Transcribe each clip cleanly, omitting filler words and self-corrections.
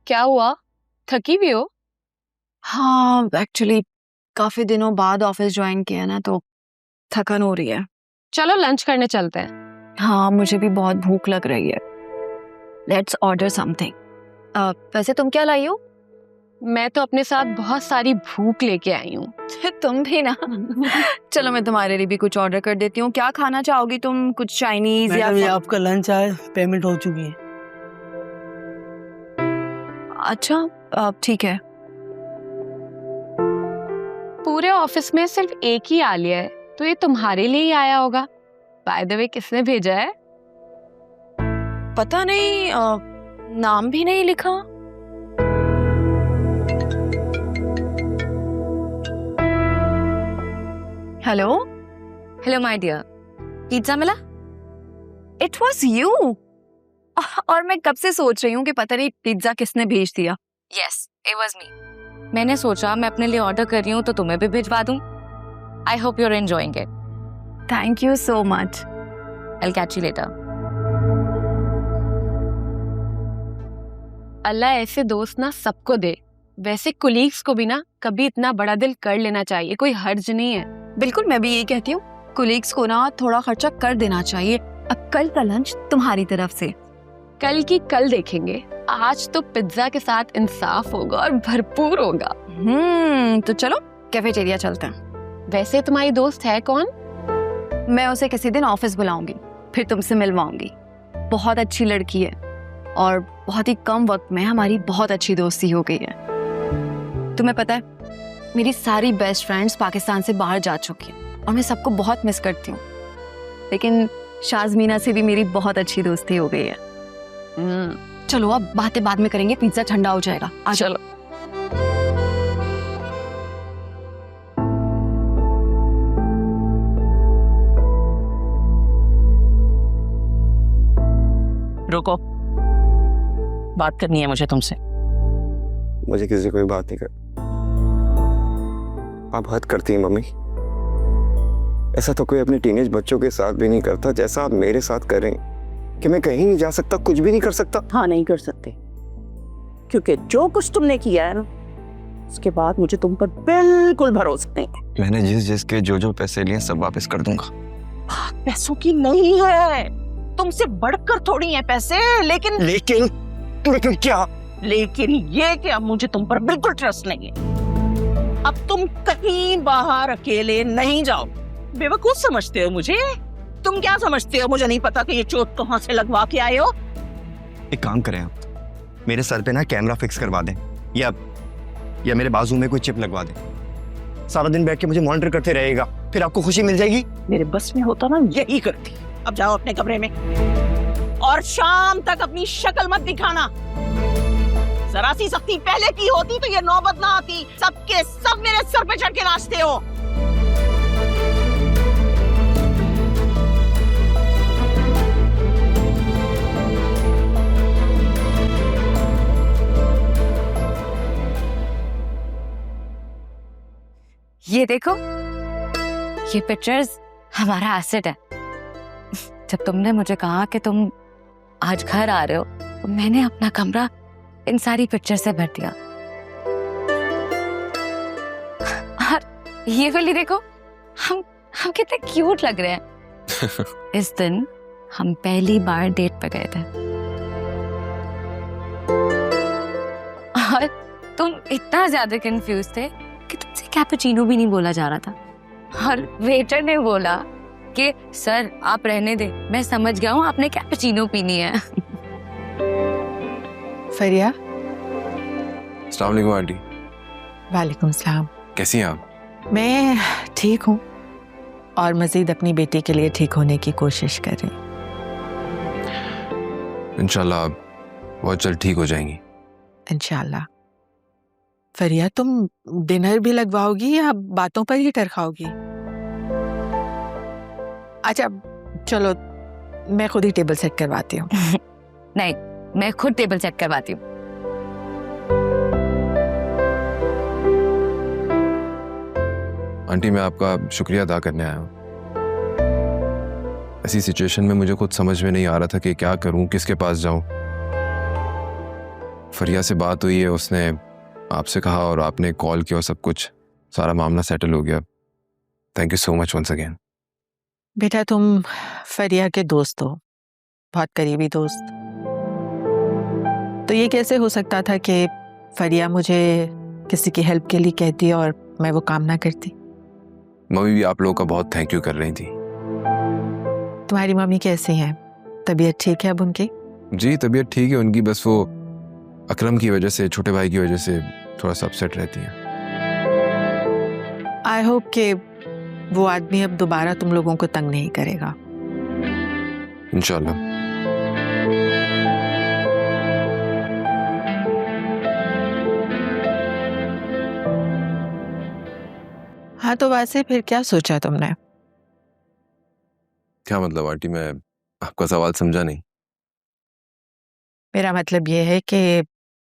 क्या हुआ, थकी भी हो? हाँ एक्चुअली काफी दिनों बाद ऑफिस ज्वाइन किया ना, तो थकन हो रही है। चलो लंच करने चलते हैं। हाँ मुझे भी बहुत भूख लग रही है। Let's order something. वैसे तुम क्या लाई हो? मैं तो अपने साथ बहुत सारी भूख लेके आई हूँ। तुम भी ना। चलो मैं तुम्हारे लिए भी कुछ ऑर्डर कर देती हूँ। क्या खाना चाहोगी तुम? कुछ चाइनीज या मैडम ये आपका लंच आया, पेमेंट हो चुकी है। अच्छा ठीक है। पूरे ऑफिस में सिर्फ एक ही आलिया है, तो ये तुम्हारे लिए ही आया होगा। बाय द वे किसने भेजा है? पता नहीं, नाम भी नहीं लिखा। Hello hello my dear, pizza मिला? It was you. और मैं कब से सोच रही हूँ कि पता नहीं पिज्जा किसने भेज दिया। Yes it was me. मैंने सोचा मैं अपने लिए ऑर्डर कर रही हूँ तो तुम्हें भी भिजवा दूं। I hope you are enjoying it. Thank you so much. I will catch you later. Allah ऐसे दोस्त ना सबको दे। वैसे कुलीग्स को भी ना कभी इतना बड़ा दिल कर लेना चाहिए, कोई हर्ज नहीं है। बिल्कुल, मैं भी यही कहती हूँ, कुलीग्स को ना थोड़ा खर्चा कर देना चाहिए। अब कल का लंच तुम्हारी तरफ से। कल की कल देखेंगे, आज तो पिज्जा के साथ इंसाफ होगा और भरपूर होगा। तो चलो कैफेटेरिया चलते हैं। वैसे तुम्हारी दोस्त है कौन? मैं उसे किसी दिन ऑफिस बुलाऊंगी, फिर तुमसे मिलवाऊंगी। बहुत अच्छी लड़की है और बहुत ही कम वक्त में हमारी बहुत अच्छी दोस्ती हो गई है। तुम्हें पता है, मेरी सारी बेस्ट फ्रेंड्स पाकिस्तान से बाहर जा चुकी हैं और मैं सबको बहुत मिस करती हूँ। लेकिन शाज़मीना से भी मेरी बहुत अच्छी दोस्ती हो गई है। चलो अब बातें बाद में करेंगे, पिज्जा ठंडा हो जाएगा। आ जाओ। चलो। रुको, बात करनी है मुझे तुमसे। मुझे किसी से कोई बात नहीं कर। आप हद करती हैं मम्मी। ऐसा तो कोई अपने टीनेज बच्चों के साथ भी नहीं करता जैसा आप मेरे साथ करें, कि मैं कहीं नहीं जा सकता, कुछ भी नहीं कर सकता। हाँ नहीं कर सकते, क्योंकि जो कुछ तुमने किया है ना, उसके बाद मुझे तुम पर बिल्कुल भरोसा नहीं है। मैंने जिसके जो पैसे लिए सब वापस कर दूंगा। पैसों की नहीं है, तुमसे बढ़कर थोड़ी है पैसे। लेकिन क्या? लेकिन ये कि अब मुझे तुम पर बिल्कुल ट्रस्ट नहीं है। अब तुम कहीं बाहर अकेले नहीं जाओ। बेवकूफ समझते हो मुझे? तुम क्या समझते हो मुझे नहीं पता कि ये चोट कहाँ से लगवा के आए हो? एक काम करें आप, मेरे सर पे ना कैमरा फिक्स करवा दें, या मेरे बाजू में कोई चिप लगवा दें। सारा दिन बैठ के मुझे मॉनिटर करते रहेगा, फिर आपको खुशी मिल जाएगी। मेरे बस में होता ना यही करती। अब जाओ अपने कमरे में और शाम तक अपनी शक्ल मत दिखाना। जरा सी सख्ती पहले की होती तो ये नौबत ना आती। सबके सब मेरे सर पे चढ़ के नाचते हो। ये देखो, ये पिक्चर्स हमारा एसेट है। जब तुमने मुझे कहा कि तुम आज घर आ रहे हो, तो मैंने अपना कमरा इन सारी पिक्चर से भर दिया। और ये वाली देखो, हम कितने क्यूट लग रहे हैं। इस दिन हम पहली बार डेट पे गए थे और तुम इतना ज्यादा कंफ्यूज थे कि तुमसे कैपुचिनो भी नहीं बोला जा रहा था। और वेटर ने बोला कि सर आप रहने दे, मैं समझ गया हूँ आपने कैपुचिनो पीनी है। फरिया। अस्सलाम वालेकुम आंटी। वालेकुम सलाम। कैसी हैं आप? मैं ठीक हूँ और मजीद अपनी बेटी के लिए ठीक होने की कोशिश कर रही हूँ। इंशाल्लाह आप बहुत जल्द ठीक हो जाएंगी। इंशाल्लाह। फरिया, तुम डिनर भी लगवाओगी या बातों पर ही टरकाओगी? अच्छा चलो, मैं खुद ही टेबल सेट करवाती हूँ। नहीं, मैं खुद टेबल सेट करवाती हूँ। आंटी मैं आपका शुक्रिया अदा करने आया हूँ। ऐसी सिचुएशन में मुझे खुद समझ में नहीं आ रहा था कि क्या करूँ, किसके पास जाऊँ। फरिया से बात हुई है, उसने आपसे कहा और आपने कॉल किया और सब कुछ, सारा मामला सेटल हो गया। Thank you so much once again. बेटा तुम फरिया के दोस्त हो, बहुत करीबी दोस्त। तो ये कैसे हो सकता था कि फरिया मुझे किसी की हेल्प के लिए कहती और मैं वो काम ना करती? मम्मी भी आप लोगों का बहुत थैंक यू कर रही थी। तुम्हारी मम्मी कैसी हैं? तबीयत ठीक है अब उनकी? जी तबीयत ठीक है उनकी, बस वो अकरम की वजह से, छोटे भाई की वजह से थोड़ा सा अपसेट रहती हैं। आई होप कि वो आदमी अब दोबारा तुम लोगों को तंग नहीं करेगा। इंशाल्लाह। हाँ तो वैसे फिर क्या सोचा तुमने? क्या मतलब आंटी, मैं आपका सवाल समझा नहीं। मेरा मतलब ये है कि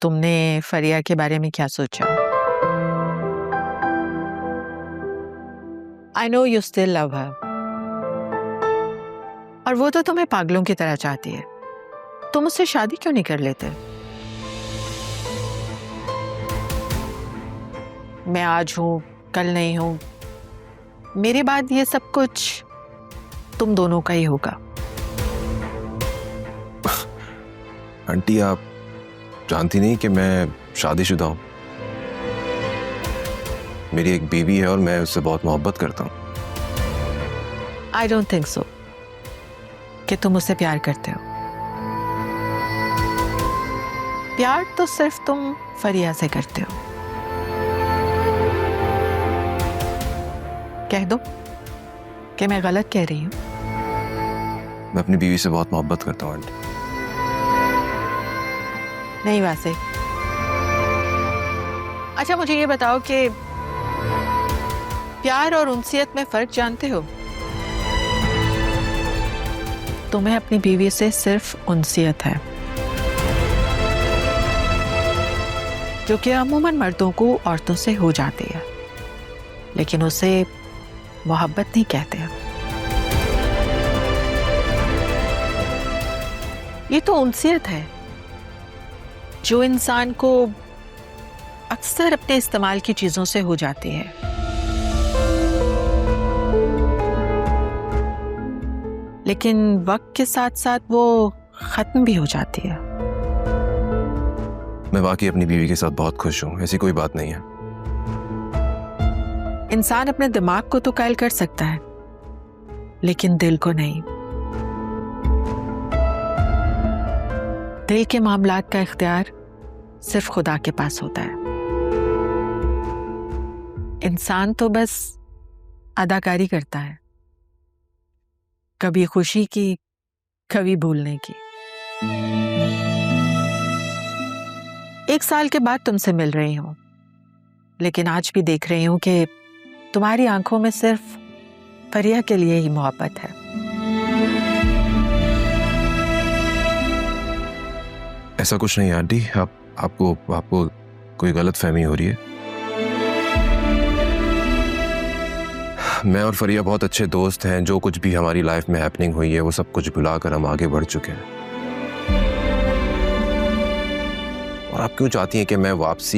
तुमने फरिया के बारे में क्या सोचा? I know you still love हर, और वो तो तुम्हें पागलों की तरह चाहती है। तुम उससे शादी क्यों नहीं कर लेते? मैं आज हूं, कल नहीं हूं, मेरे बाद ये सब कुछ तुम दोनों का ही होगा। आंटी आप जानती नहीं कि मैं शादीशुदा हूँ। मेरी एक बीवी है और मैं उससे बहुत मोहब्बत करता हूँ। आई डोंट थिंक सो कि तुम उससे प्यार करते हो। प्यार तो सिर्फ तुम फरिया से करते हो। कह दो कि मैं गलत कह रही हूँ। मैं अपनी बीवी से बहुत मोहब्बत करता हूँ आंटी। नहीं वैसे। अच्छा मुझे ये बताओ कि प्यार और उनसियत में फर्क जानते हो? तुम्हें अपनी बीवी से सिर्फ उनसियत है, जो कि अमूमन मर्दों को औरतों से हो जाती है, लेकिन उसे मोहब्बत नहीं कहते हैं। ये तो उनसियत है जो इंसान को अक्सर अपने इस्तेमाल की चीजों से हो जाती है। लेकिन वक्त के साथ साथ वो खत्म भी हो जाती है। मैं वाकई अपनी बीवी के साथ बहुत खुश हूँ, ऐसी कोई बात नहीं है। इंसान अपने दिमाग को तो कायल कर सकता है, लेकिन दिल को नहीं। दिल के मामलात का इख्तियार सिर्फ खुदा के पास होता है। इंसान तो बस अदाकारी करता है, कभी खुशी की, कभी भूलने की। 1 साल के बाद तुमसे मिल रही हूं, लेकिन आज भी देख रही हूं कि तुम्हारी आंखों में सिर्फ फरिया के लिए ही मोहब्बत है। ऐसा कुछ नहीं आंटी, आपको कोई गलत फहमी हो रही है। मैं और फरिया बहुत अच्छे दोस्त हैं। जो कुछ भी हमारी लाइफ में हैपनिंग हुई है वो सब कुछ भुलाकर हम आगे बढ़ चुके हैं। और आप क्यों चाहती हैं कि मैं वापसी